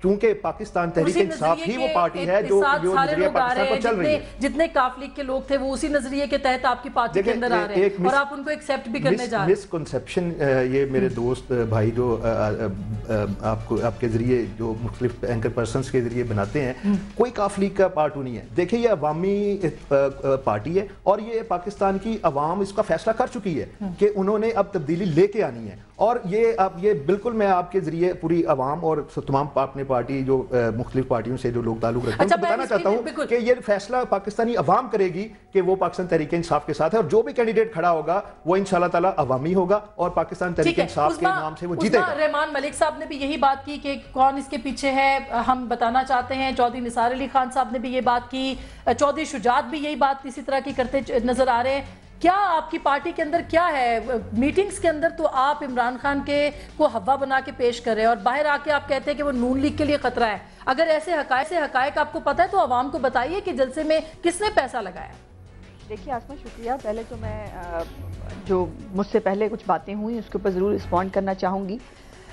चूंकि पाकिस्तान तहरीक इंसाफ ही वो पार्टी है जो नजरिया पाकिस्तान पर चल रही है। जितने काफ लीग के लोग थे वो उसी नजरिए के तहत आपकी पार्टी के अंदर आ रहे हैं और आप उनको एक्सेप्ट भी करने जा रहे हैं। मिसकंसेप्शन ये मेरे दोस्त भाई जो आपको आपके जरिए जो मुख्तलिफ एंकर पर्सनस के जरिए बनाते हैं, कोई काफ लीग का पार्ट नहीं है। देखिए ये अवामी पार्टी है और ये पाकिस्तान की अवाम इसका फैसला कर चुकी है कि उन्होंने अब तब्दीली लेके आनी है। और ये अब ये बिल्कुल मैं आपके जरिए पूरी अवाम और तमाम अपने पार्टी जो मुख्तलिफ पार्टियों से जो लोग ताल्लुक रखते हैं उनको बताना चाहता हूँ कि ये फैसला पाकिस्तानी अवाम करेगी कि वो पाकिस्तान तहरीक इंसाफ के साथ है और जो भी कैंडिडेट खड़ा होगा वो इंशाल्लाह ताला अवामी होगा और पाकिस्तान तहरीक इंसाफ के नाम से वो जीतेगा। रहमान मलिक साहब ने भी यही बात की कि कौन इसके पीछे है, हम बताना चाहते हैं। चौधरी निसार अली खान साहब ने भी ये बात की, चौधरी शुजात भी यही बात इसी तरह की करते नजर आ रहे हैं। क्या आपकी पार्टी के अंदर क्या है? मीटिंग्स के अंदर तो आप इमरान खान के को हवा बना के पेश कर रहे हैं और बाहर आके आप कहते हैं कि वो नून लीग के लिए खतरा है। अगर ऐसे हकायक आपको पता है तो आवाम को बताइए कि जलसे में किसने पैसा लगाया। देखिए आसमा, शुक्रिया। पहले तो मैं जो मुझसे पहले कुछ बातें हुई उसके ऊपर ज़रूर रिस्पॉन्ड करना चाहूँगी।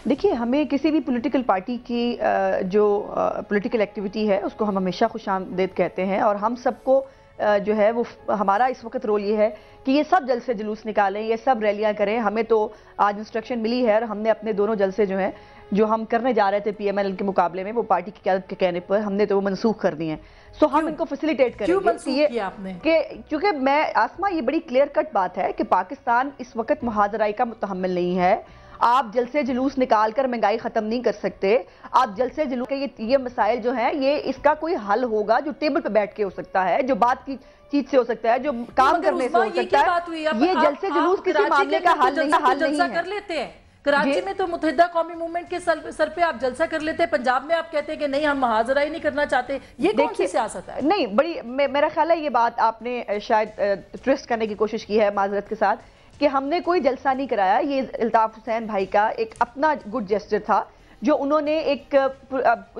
देखिए, हमें किसी भी पॉलिटिकल पार्टी की जो पॉलिटिकल एक्टिविटी है उसको हम हमेशा खुशामदीद कहते हैं और हम सबको जो है वो हमारा इस वक्त रोल ये है कि ये सब जलसे जुलूस निकालें, ये सब रैलियां करें। हमें तो आज इंस्ट्रक्शन मिली है और हमने अपने दोनों जलसे जो हैं जो हम करने जा रहे थे PML के मुकाबले में वो पार्टी की क़यादत के कहने पर हमने तो वो मनसूख कर दिए हैं। सो हम इनको फैसिलिटेट करेंगे कि क्योंकि मैं आसमा ये बड़ी क्लियर कट बात है कि पाकिस्तान इस वक्त मुहाजराई का मुतहम्मिल नहीं है। आप जलसे जुलूस निकाल कर महंगाई खत्म नहीं कर सकते। आप जलसे जुलूस के ये मसाइल जो हैं ये इसका कोई हल होगा जो टेबल पे बैठ के हो सकता है, जो बात की चीज से हो सकता है, जो काम करने से हो सकता है। ये जलसे जुलूस किसी मामले का हल नहीं है। कर लेते हैं कराची में तो मुत्तहिदा कौमी मूवमेंट के सर पे आप जलसा कर लेते हैं, पंजाब में आप कहते हैं कि नहीं हम मुहाजरा ही नहीं करना चाहते। ये कौन सी सियासत है? नहीं, बड़ी मेरा ख्याल है ये बात आपने शायद ट्विस्ट करने की कोशिश की है माजरत के साथ कि हमने कोई जलसा नहीं कराया। ये अल्ताफ हुसैन भाई का एक अपना गुड जेस्चर था जो उन्होंने एक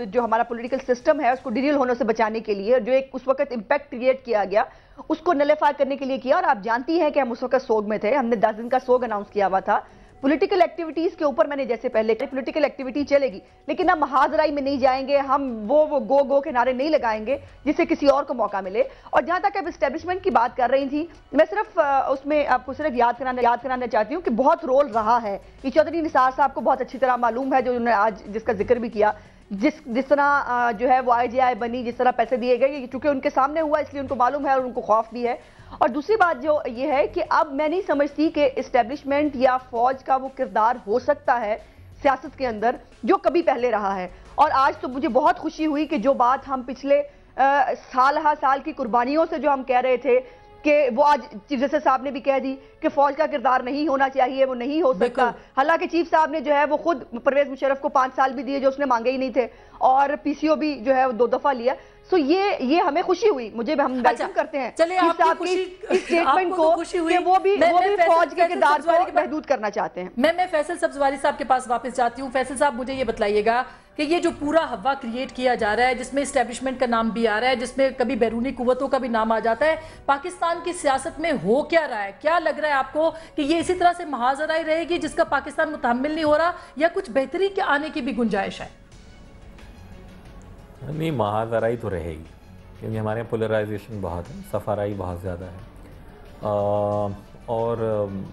जो हमारा पॉलिटिकल सिस्टम है उसको डिरील होने से बचाने के लिए जो एक उस वक्त इम्पैक्ट क्रिएट किया गया उसको नलेफाई करने के लिए किया। और आप जानती हैं कि हम उस वक्त सोग में थे, हमने 10 दिन का सोग अनाउंस किया हुआ था। पॉलिटिकल एक्टिविटीज के ऊपर मैंने जैसे पहले पॉलिटिकल एक्टिविटी चलेगी लेकिन हम मुहाजराई में नहीं जाएंगे, हम वो गो के नारे नहीं लगाएंगे जिससे किसी और को मौका मिले। और जहां तक आप एस्टेब्लिशमेंट की बात कर रही थी, मैं सिर्फ उसमें आपको सिर्फ याद कराना चाहती हूँ कि बहुत रोल रहा है। ये चौधरी निसार साहब को बहुत अच्छी तरह मालूम है जो उन्होंने आज जिसका जिक्र भी किया, जिस तरह जो है वो IGI बनी, जिस तरह पैसे दिए गए, चूंकि उनके सामने हुआ इसलिए उनको मालूम है और उनको खौफ भी है। और दूसरी बात जो ये है कि अब मैं नहीं समझती कि एस्टेब्लिशमेंट या फौज का वो किरदार हो सकता है सियासत के अंदर जो कभी पहले रहा है। और आज तो मुझे बहुत खुशी हुई कि जो बात हम पिछले साल की कुर्बानियों से जो हम कह रहे थे कि वो आज चीफ जस्टिस साहब ने भी कह दी कि फौज का किरदार नहीं होना चाहिए, वो नहीं हो सकता। हालांकि चीफ साहब ने जो है वो खुद परवेज मुशर्रफ को 5 साल भी दिए जो उसने मांगे ही नहीं थे और PCO भी जो है 2 दफा लिया। सो ये हमें खुशी हुई, मुझे हम वेलकम करते हैं इस स्टेटमेंट को कि वो भी फौज के किरदार को महदूद करना चाहते हैं। मैं फैसल सब्जवारी साहब के पास वापस जाती हूँ। फैसल साहब मुझे ये बताइएगा कि ये जो पूरा हवा क्रिएट किया जा रहा है जिसमें एस्टेब्लिशमेंट का नाम भी आ रहा है, जिसमें कभी बैरूनी कुव्वतों का भी नाम आ जाता है, पाकिस्तान की सियासत में हो क्या रहा है? क्या लग रहा है आपको कि ये इसी तरह से मुहाजराई रहेगी जिसका पाकिस्तान मुतहम्मिल नहीं हो रहा या कुछ बेहतरी के आने की भी गुंजाइश है? नहीं, महाजराई तो रहेगी क्योंकि हमारे यहाँ पोलराइजेशन बहुत है, सफाराई बहुत ज़्यादा है। और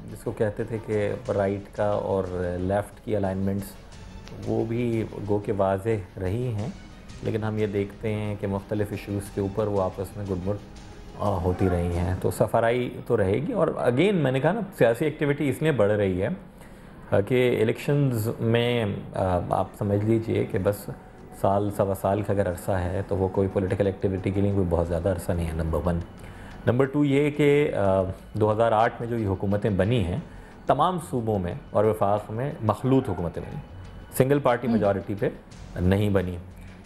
जिसको कहते थे कि राइट का और लेफ़्ट की अलाइनमेंट्स वो भी गो के वाज़े रही हैं, लेकिन हम ये देखते हैं कि मुख्तलिफ़ इशूज़ के ऊपर वो आपस में गुडमुड़ होती रही हैं। तो सफाराई तो रहेगी। और अगेन मैंने कहा ना, सियासी एक्टिविटी इसलिए बढ़ रही है कि इलेक्शंस में आप समझ लीजिए कि बस साल सवा साल का अगर अरसा है तो वो कोई पॉलिटिकल एक्टिविटी के लिए कोई बहुत ज़्यादा अरसा नहीं है, नंबर 1। नंबर 2 ये कि 2008 में जो ये हुकूमतें बनी हैं तमाम सूबों में और वफाक में मखलूत हुकूमतें बनी, सिंगल पार्टी मेजॉरिटी पे नहीं बनी।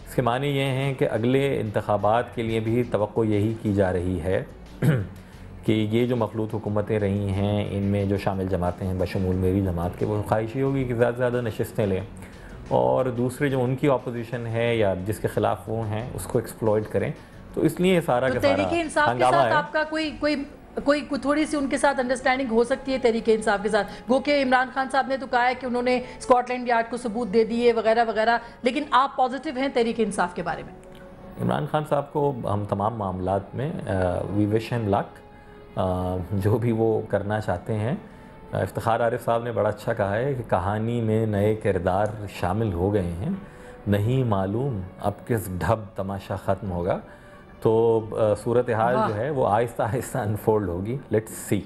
इसके माने ये हैं कि अगले इंतखाबात के लिए भी तवक्को यही की जा रही है कि ये जो मखलूत हुकूमतें रही हैं इनमें जो शामिल जमातें हैं बशमूल मेरी जमात के, वो ख्वाहिशी होगी कि ज़्यादा से ज़्यादा नशिस्तें लें और दूसरे जो उनकी अपोजिशन है या जिसके खिलाफ वो हैं उसको एक्सप्लॉइट करें। तो इसलिए सारा तो का सारा तहरीक इंसाफ के साथ आपका कोई कोई थोड़ी सी उनके साथ अंडरस्टैंडिंग हो सकती है तहरीक इंसाफ के साथ? गो के इमरान खान साहब ने तो कहा है कि उन्होंने स्कॉटलैंड यार्ड को सबूत दे दिए वगैरह वगैरह, लेकिन आप पॉजिटिव हैं तहरीक इंसाफ के बारे में? इमरान खान साहब को हम तमाम मामलात में वी विश हिम लक, जो भी वो करना चाहते हैं। इफ्तिखार आरिफ साहब ने बड़ा अच्छा कहा है कि कहानी में नए किरदार शामिल हो गए हैं, नहीं मालूम अब किस ढब तमाशा ख़त्म होगा। तो सूरत हाल जो है वो आहिस्ता आहिस्ता अनफोल्ड होगी, लेट्स सी।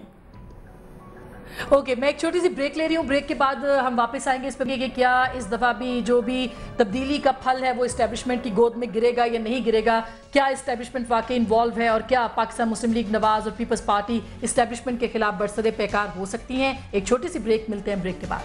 ओके, मैं एक छोटी सी ब्रेक ले रही हूँ, ब्रेक के बाद हम वापस आएंगे इस पर कि क्या इस दफ़ा भी जो भी तब्दीली का फल है वो इस्टेब्लिशमेंट की गोद में गिरेगा या नहीं गिरेगा, क्या इस्टेब्लिशमेंट वाकई इन्वॉल्व है और क्या पाकिस्तान मुस्लिम लीग नवाज और पीपल्स पार्टी इस्टेब्लिशमेंट के खिलाफ बरसरे पैकार हो सकती हैं। एक छोटी सी ब्रेक, मिलते हैं ब्रेक के बाद।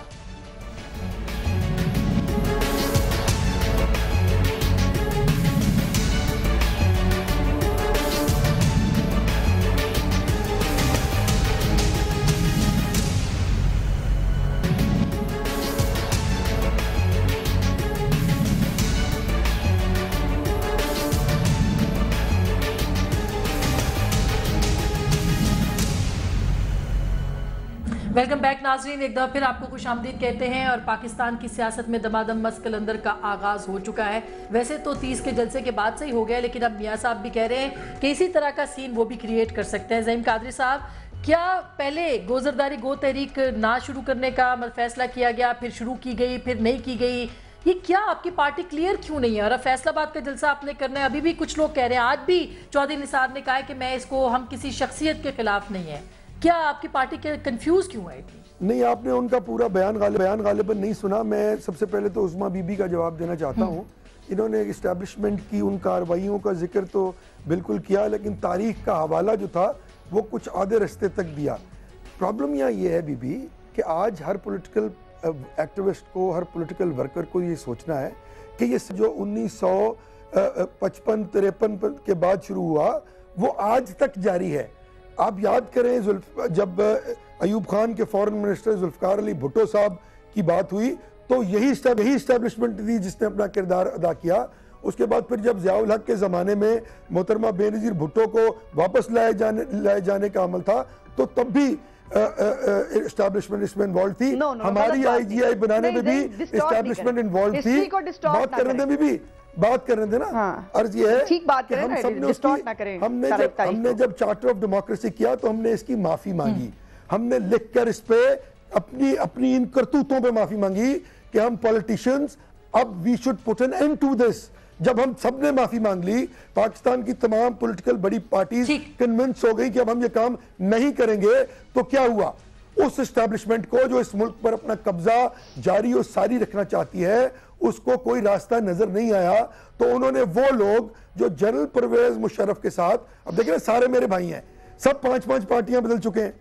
वेलकम बैक नाजरीन, एक दफ़ा फिर आपको खुशामदीद कहते हैं। और पाकिस्तान की सियासत में दमादम मस्त कलंदर का आगाज़ हो चुका है। वैसे तो 30 के जलसे के बाद से ही हो गया, लेकिन अब मियाँ साहब भी कह रहे हैं कि इसी तरह का सीन वो भी क्रिएट कर सकते हैं। ज़हीम कादरी साहब, क्या पहले गोजरदारी गो तहरीक ना शुरू करने का फैसला किया गया, फिर शुरू की गई, फिर नहीं की गई, ये क्या आपकी पार्टी क्लियर क्यों नहीं है? और अब फैसलाबाद का जलसा आपने करना है, अभी भी कुछ लोग कह रहे हैं, आज भी चौधरी निसार ने कहा है कि मैं इसको, हम किसी शख्सियत के खिलाफ नहीं है। क्या आपकी पार्टी के कंफ्यूज क्यों है इतनी? नहीं, आपने उनका पूरा बयान गालिबन नहीं सुना। मैं सबसे पहले तो उस्मा बीबी का जवाब देना चाहता हूँ। इन्होंने इस्टेब्लिशमेंट की उन कार्रवाइयों का जिक्र तो बिल्कुल किया, लेकिन तारीख का हवाला जो था वो कुछ आधे रास्ते तक दिया। प्रॉब्लम यहाँ ये है बीबी कि आज हर पॉलिटिकल एक्टिविस्ट को, हर पॉलिटिकल वर्कर को ये सोचना है कि ये जो 1955-53 के बाद शुरू हुआ वो आज तक जारी है। आप याद करें जब अयूब खान के फॉरेन मिनिस्टर जुल्फकार अली भुट्टो साहब की बात हुई तो यही इस्टेब्लिशमेंट थी जिसने अपना किरदार अदा किया। उसके बाद फिर जब ज़ियाउल हक के ज़माने में मोहतरमा बेनज़ीर भुट्टो को वापस लाए जाने का अमल था तो तब भी इस्टेब्लिशमेंट इसमें इन्वॉल्व थी। हमारी IGI बनाने में भी इस्टेब्लिशमेंट इन्वॉल्व थी। बात करने देना। हाँ। अर्ज ये है कि हम सब हमने जब चार्टर ऑफ डेमोक्रेसी किया तो हमने इसकी माफी मांगी, हमने लिखकर इस पे अपनी इन करतूतों पे माफी मांगी कि हम पॉलिटिशियंस अब we should put an end to this. जब हम सब ने माफी मांग ली, पाकिस्तान की तमाम पॉलिटिकल बड़ी पार्टीज कन्विंस हो गई कि अब हम ये काम नहीं करेंगे, तो क्या हुआ? उस एस्टेब्लिशमेंट को जो इस मुल्क पर अपना कब्जा जारी और सारी रखना चाहती है उसको कोई रास्ता नजर नहीं आया। तो उन्होंने वो लोग जो जनरल परवेज मुशर्रफ के साथ, अब देखिए सारे मेरे भाई हैं, सब 5-5 पार्टियां बदल चुके हैं।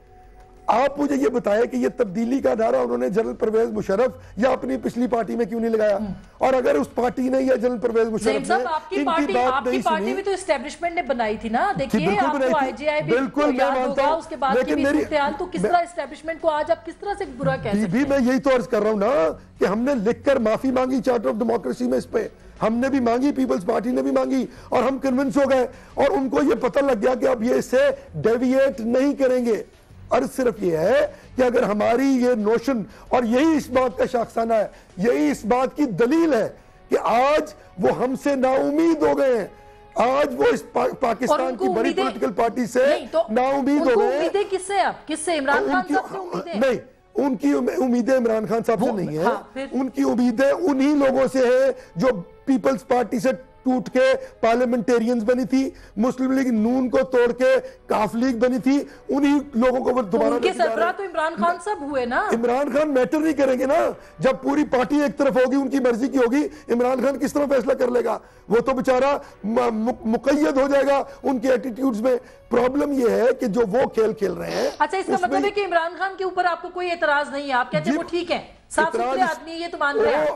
आप मुझे ये बताएं कि ये तब्दीली का नारा उन्होंने जनरल परवेज मुशर्रफ या अपनी पिछली पार्टी में क्यों नहीं लगाया? और अगर उस पार्टी ने या जनरल परवेज मुशर्रफ ने आपकी पार्टी भी तो एस्टेब्लिशमेंट ने बनाई थी ना। देखिए आपको IGI भी बिल्कुल मैं मानता हूं, उसके बाद की सूरत-ए-हाल तो किस तरह एस्टेब्लिशमेंट को आज आप किस तरह से बुरा कह सकते हैं? मैं यही तो अर्ज कर रहा हूं ना कि हमने लिखकर माफी मांगी चार्टर ऑफ डेमोक्रेसी में, इस पे हमने भी मांगी, पीपल्स पार्टी ने भी मांगी और हम कन्विंस हो गए और उनको ये पता लग गया कि अब ये इससे डेविएट नहीं करेंगे। अर्ज सिर्फ ये है कि अगर हमारी ये नोशन, और यही इस बात का शाखसाना है, यही इस बात की दलील है कि आज वो हमसे नाउमीद हो गए हैं, आज वो इस पाकिस्तान की बड़ी पॉलिटिकल पार्टी से नाउमीद हो गए। किससे? इमरान खान साहब से उम्मीदें नहीं, उनकी उम्मीदें इमरान खान साहब से नहीं है। उनकी उम्मीदें उन्हीं लोगों से है जो पीपल्स पार्टी से टूट के पार्लियामेंटेरियंस बनी थी, मुस्लिम लीग नून को तोड़ के काफ लीग बनी थी, उन्हीं लोगों को दोबारा उनके सरबराह तो इमरान खान साहब हुए ना। इमरान खान मैटर नहीं करेंगे ना, जब पूरी पार्टी एक तरफ होगी, उनकी मर्जी की होगी, इमरान खान किस तरह फैसला कर लेगा? वो तो बेचारा मुकय्यद हो जाएगा उनके एटीट्यूड्स में। प्रॉब्लम ये है कि जो वो खेल खेल रहे हैं। अच्छा, इसका मतलब है कि इमरान खान के ऊपर आपको कोई एतराज नहीं है, आप कहते हैं वो ठीक है, साफ सुथरे आदमी, ये तो मान रहे हैं।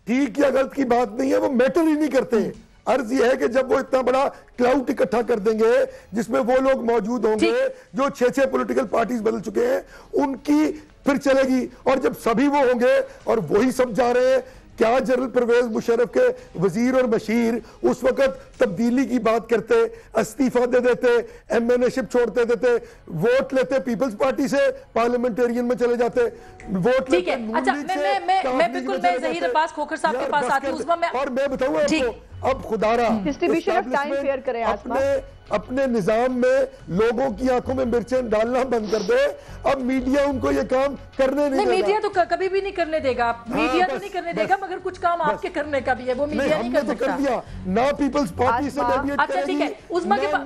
ठीक या गलत की बात नहीं है, वो मैटर ही नहीं करते। अर्ज ये है कि जब वो इतना बड़ा क्लाउड इकट्ठा कर देंगे जिसमें वो लोग मौजूद होंगे जो 6 पॉलिटिकल पार्टीज बदल चुके हैं, उनकी फिर चलेगी। और जब सभी वो होंगे और वही सब जा रहे हैं क्या जनरल परवेज मुशर्रफ के वजीर और बशीर उस वक्त तब्दीली की बात करते, इस्तीफा दे देते, एमएनएशिप छोड़ते देते, वोट लेते पीपल्स पार्टी से, पार्लियामेंटेरियन में चले जाते, वोट ठीक है। अच्छा, मैं बिल्कुल मैं ज़हीर अब्बास खोखर साहब के पास आती हूँ। और मैं बताऊँ आपको, अब खुदारा डिस्ट्रीब्यूशन ऑफ टाइम फेयर करें अपने निजाम में लोगों की आंखों में मिर्चें डालना बंद कर दे। अब मीडिया उनको ये काम करने नहीं देगा। मीडिया तो कभी भी नहीं करने देगा, मीडिया तो नहीं करने देगा, मगर कुछ काम आपके करने का भी है, वो मीडिया नहीं कर सकता। कर दिया ना, पीपल्स पार्टी से डेविएट अच्छा ठीक है, उस्मा के पास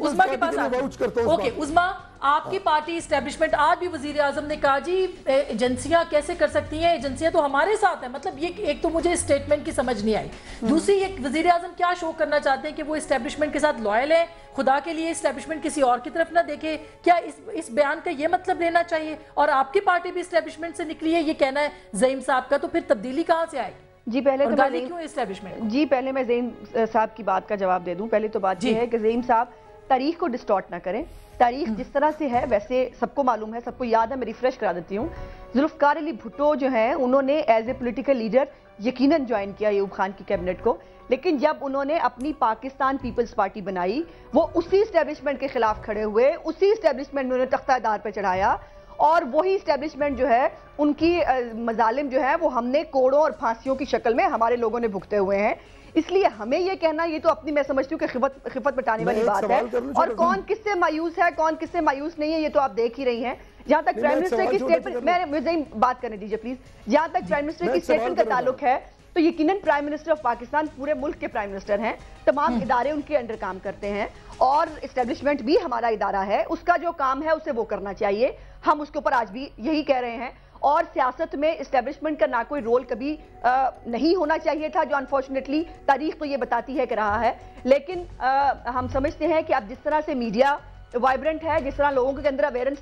उस्मा के पास वाउच करता हूं। ओके उस्मा, आपकी पार्टी इस्टेब्लिशमेंट, आज भी वजीर आजम ने कहा जी एजेंसियां कैसे कर सकती हैं, एजेंसियां तो हमारे साथ हैं। मतलब ये एक तो मुझे स्टेटमेंट की समझ नहीं आई। दूसरी, एक वजीर आजम क्या शो करना चाहते हैं कि वो इस्टेब्लिशमेंट के साथ लॉयल है, खुदा के लिए इस्टेब्लिशमेंट किसी और की तरफ ना देखे, क्या इस बयान का ये मतलब लेना चाहिए? और आपकी पार्टी भी इस्टेब्लिशमेंट से निकली है, ये कहना है ज़हीम साहब का, तो फिर तब्दीली कहाँ से आएगी? जी पहले तो गाली क्यों इस्टेब्लिशमेंट? जी पहले मैं ज़हीम साहब की बात का जवाब दे दूं। पहले तो बात यह है कि ज़हीम साहब तारीख को डिस्टॉर्ट ना करें। तारीख जिस तरह से है वैसे सबको मालूम है, सबको याद है। मैं रिफ्रेश करा देती हूँ। जुल्फ़िकार अली भुट्टो जो हैं, उन्होंने एज ए पॉलिटिकल लीडर यकीनन ज्वाइन किया अयूब खान की कैबिनेट को, लेकिन जब उन्होंने अपनी पाकिस्तान पीपल्स पार्टी बनाई, वो उसी इस्टेब्लिशमेंट के खिलाफ खड़े हुए, उसी इस्टेब्लिशमेंट में उन्हें तख्तादार पर चढ़ाया, और वही इस्टेब्लिशमेंट जो है उनकी मजालिम जो है वो हमने कोड़ों और फांसियों की शक्ल में हमारे लोगों ने भुगते हुए हैं। इसलिए हमें ये कहना, ये तो अपनी मैं समझती हूँ कि खिफत मिटाने वाली बात है। और कौन किससे मायूस है, कौन किससे मायूस नहीं है, ये तो आप देख ही रही हैं। जहां तक प्राइम मिनिस्टर की स्टेटमेंट, मुझे बात करने दीजिए प्लीज। जहां तक प्राइम मिनिस्टर की स्टेटमेंट का ताल्लुक है, तो यकीनन प्राइम मिनिस्टर ऑफ पाकिस्तान पूरे मुल्क के प्राइम मिनिस्टर हैं, तमाम इदारे उनके अंडर काम करते हैं, और इस्टेब्लिशमेंट भी हमारा इदारा है, उसका जो काम है उसे वो करना चाहिए। हम उसके ऊपर आज भी यही कह रहे हैं। और सियासत में इस्टेब्लिशमेंट का ना कोई रोल कभी नहीं होना चाहिए था, जो अनफॉर्चुनेटली तारीख तो ये बताती है कि रहा है। लेकिन हम समझते हैं कि अब जिस तरह से मीडिया वाइब्रेंट है, जिस तरह लोगों के अंदर अवेयरनेस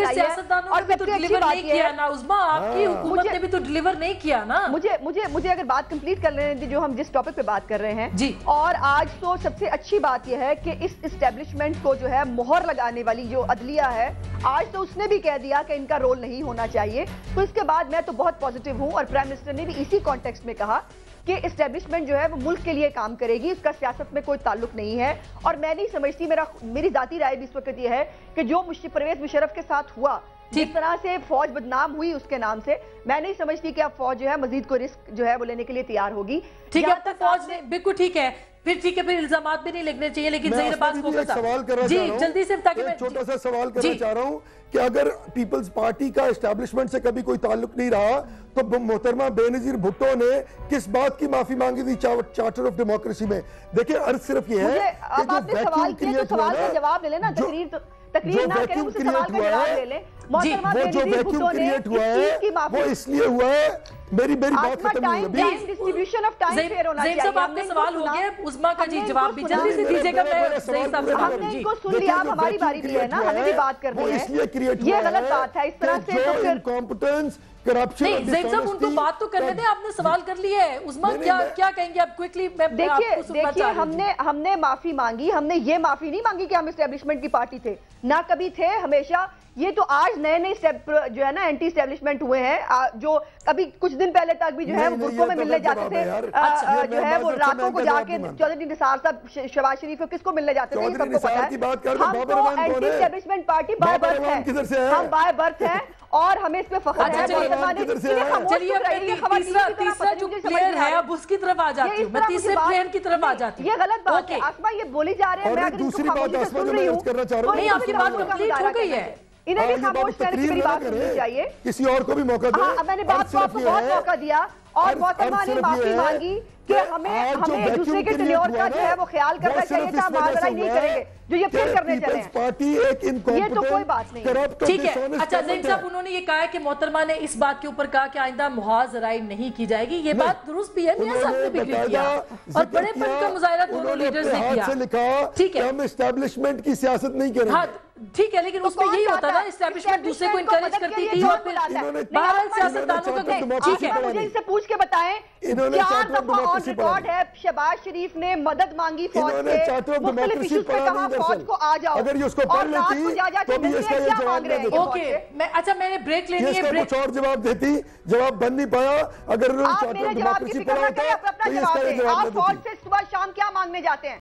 आई है, और सबसे अच्छी बात ये है ना उस्मा, आपकी हुकूमत ने भी तो डिलीवर नहीं किया ना। मुझे अगर बात कंप्लीट कर लेने दीजिए, जो हम जिस टॉपिक पे बात कर रहे हैं जी। और आज तो सबसे अच्छी बात यह है कि इस इस्टेब्लिशमेंट को जो है मोहर लगाने वाली जो अदलिया है, आज तो उसने भी कह दिया कि इनका रोल नहीं होना चाहिए। तो इसके बाद मैं तो बहुत पॉजिटिव हूँ, और प्राइम मिनिस्टर ने भी इसी कॉन्टेक्स्ट में कहा कि इस्टेब्लिशमेंट जो है वो मुल्क के लिए काम करेगी, उसका सियासत में कोई ताल्लुक नहीं है। और मैं नहीं समझती, मेरी जाती राय भी इस वक्त ये है कि जो परवेज मुशर्रफ के साथ हुआ, जिस तरह से फौज बदनाम हुई उसके नाम से, मैं नहीं समझती कि अब फौज जो है मजीद कोई रिस्क जो है वो लेने के लिए तैयार होगी। ठीक है, तो फौज ने बिल्कुल ठीक है, फिर ठीक है, फिर इल्जामात भी नहीं लगने चाहिए। लेकिन सवाल करना जी जल्दी से, ताकि मैं छोटा सा सवाल करना चाह रहा हूँ कि अगर पीपल्स पार्टी का एस्टेब्लिशमेंट से कभी कोई ताल्लुक नहीं रहा, तो मोहतरमा बेनजीर भुट्टो ने किस बात की माफी मांगी थी चार्टर ऑफ डेमोक्रेसी में? देखिए, अर्ज सिर्फ ये है कि जो वैक्यूम क्रिएट हुआ है, जवाब ले लेना, तकरीर ना करें, उस सवाल का जवाब ले लें। वो जो वैक्यूम क्रिएट हुआ है वो इसलिए हुआ है। मेरी बात खत्म नहीं हुई। डिस्ट्रीब्यूशन ऑफ टाइम फेयर होना चाहिए। साहब, आपका सवाल हो गया, उस्मा का जी जवाब भी जल्दी से दीजिएगा। हमने इनको सुन लिया, अब हमारी बारी भी है ना, हमें भी बात करनी है। ये गलत बात है, इस तरह से तो फिर कॉम्पिटेंस, करप्शन। नहीं ज़हीम साहब, उनको बात तो करने दें, आपने सवाल कर लिया है। उस्मा क्या कहेंगे आप क्विकली? देखिए, हमने माफी मांगी, हमने ये माफी नहीं मांगी कि हम इस्टेब्लिशमेंट की पार्टी थे, ना कभी थे, हमेशा। ये तो आज नए स्टेप जो है ना एंटी एस्टेब्लिशमेंट हुए हैं, जो कभी कुछ दिन पहले तक भी जो है वो बुर्कों में मिलने जाते थे, जो है वो रातों को जाके चौधरी निसार साहब, शहबाज शरीफ को किसको मिलने जाते थे, सबको पता है। हम तो anti establishment party by birth है, हम बाय बर्थ हैं, और हमें इस पे फख्र है। तीसरा जो प्लेयर है, अब उसकी तरफ आ जाती हूँ मैं, तीसरे प्लेयर की तरफ आ जाती हूँ। ये गलत बात है आसमा, ये बोली जा रहे हैं। मैं अगर दूसरी बात आसमा जो मैं करना चाह रहा हूँ, नहीं आपकी बात कंप्लीट हो गई है, इन्हें भी खामोश करने की मेरी बात सुननी चाहिए। किसी और को भी मौका दे। हाँ, मैंने बात को आपको बहुत मौका दिया, और मोहतरमा ने माफी मांगी कि हमें एक दूसरे के टेन्योर का जो है वो ख्याल करना चाहिए था, माजरा नहीं करेंगे जो ये फिर करने चले हैं। पार्टी एक ये तो कोई बात नहीं। ठीक है, अच्छा ज़हीम साहब, उन्होंने ये कहा है कि मोहतरमा ने इस बात के ऊपर कहा कि आइंदा मुहाजराई नहीं की जाएगी। ये बात दुरुस्त भी है, मियां साहब ने भी किया, और बड़ेपन का मुजाहिरा दोनों लीडर्स ने किया। ठीक है, हम एस्टेब्लिशमेंट की सियासत नहीं करेंगे। ठीक है, लेकिन उसमें यही होता ना, एस्टैब्लिशमेंट दूसरे को इनकरेज करती थी और फिर बहरहाल सियासतदानों का ठीक है। मुझे इनसे पूछ के बताएं, 4 दफा ऑन रिकॉर्ड है शहबाज शरीफ ने मदद मांगी फौज से, मुख्तलिफ इश्यूज पे कहा फौज को आ जाओ, अगर ये उसको पढ़ लेती तो भी इसका ये जवाब दे देती। ओके, अच्छा मैंने ब्रेक लेनी है, कुछ और जवाब देती, जवाब बन नहीं पाया। अगर आप मेरे जवाब की फिक्र न करें, अपना जवाब दें। आप फौज से सुबह शाम क्या मांगने जाते हैं?